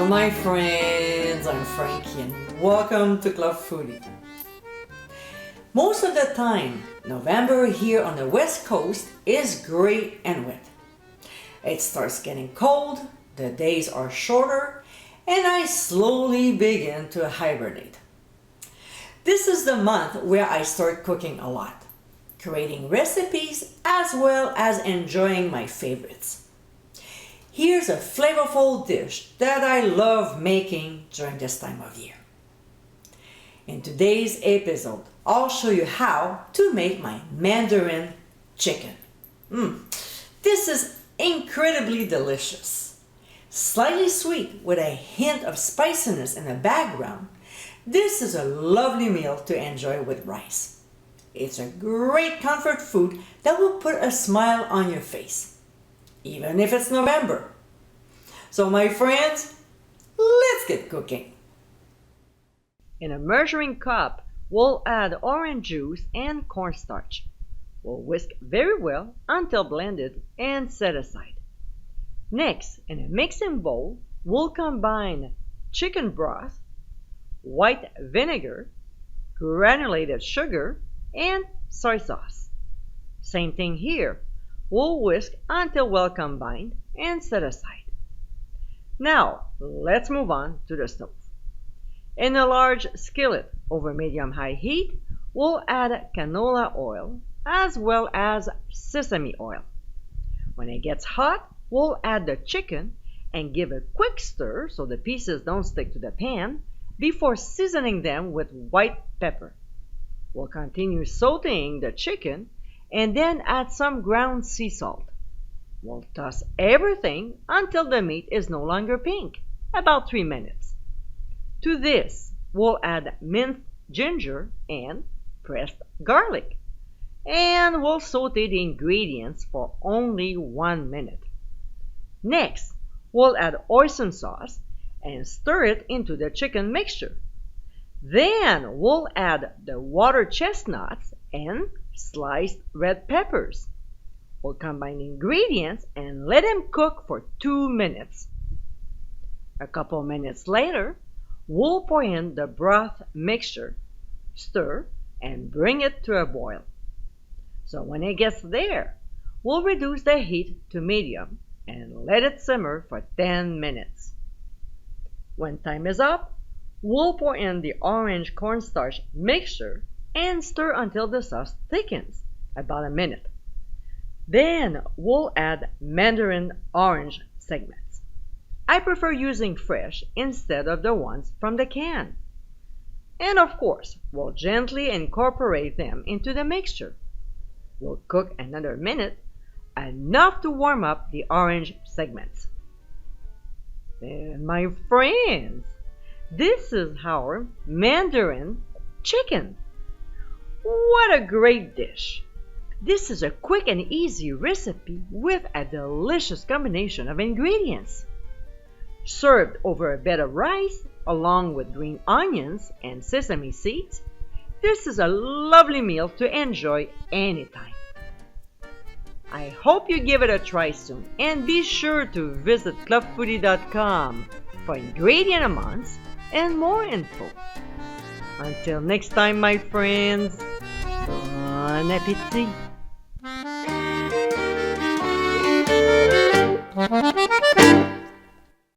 my friends, I'm Frankie and welcome to Club Foodie. Most of the time, November here on the West Coast is great and wet. It starts getting cold, the days are shorter, and I slowly begin to hibernate. This is the month where I start cooking a lot, creating recipes as well as enjoying my favorites. Here's a flavorful dish that I love making during this time of year. In today's episode, I'll show you how to make my Mandarin chicken. This is incredibly delicious. Slightly sweet with a hint of spiciness in the background, this is a lovely meal to enjoy with rice. It's a great comfort food that will put a smile on your face, even if it's November. So my friends, let's get cooking. In a measuring cup, we'll add orange juice and cornstarch. We'll whisk very well until blended and set aside. Next, in a mixing bowl, we'll combine chicken broth, white vinegar, granulated sugar, and soy sauce. Same thing here. We'll whisk until well combined and set aside. Now, let's move on to the stove. In a large skillet over medium-high heat, we'll add canola oil as well as sesame oil. When it gets hot, we'll add the chicken and give a quick stir so the pieces don't stick to the pan before seasoning them with white pepper. We'll continue sauteing the chicken and then add some ground sea salt. We'll toss everything until the meat is no longer pink, about 3 minutes. To this, we'll add minced ginger and pressed garlic. And we'll saute the ingredients for only 1 minute. Next, we'll add oyster sauce and stir it into the chicken mixture. Then we'll add the water chestnuts and sliced red peppers. We'll combine ingredients and let them cook for 2 minutes. A couple minutes later, we'll pour in the broth mixture, stir, and bring it to a boil. So when it gets there, we'll reduce the heat to medium and let it simmer for 10 minutes. When time is up, we'll pour in the orange cornstarch mixture and stir until the sauce thickens, about a minute. Then we'll add mandarin orange segments. I prefer using fresh instead of the ones from the can. And of course, we'll gently incorporate them into the mixture. We'll cook another minute, enough to warm up the orange segments. And my friends, this is our Mandarin chicken. What a great dish! This is a quick and easy recipe with a delicious combination of ingredients. Served over a bed of rice, along with green onions and sesame seeds, this is a lovely meal to enjoy anytime. I hope you give it a try soon, and be sure to visit clubfoodie.com for ingredient amounts and more info. Until next time, my friends, bon appétit!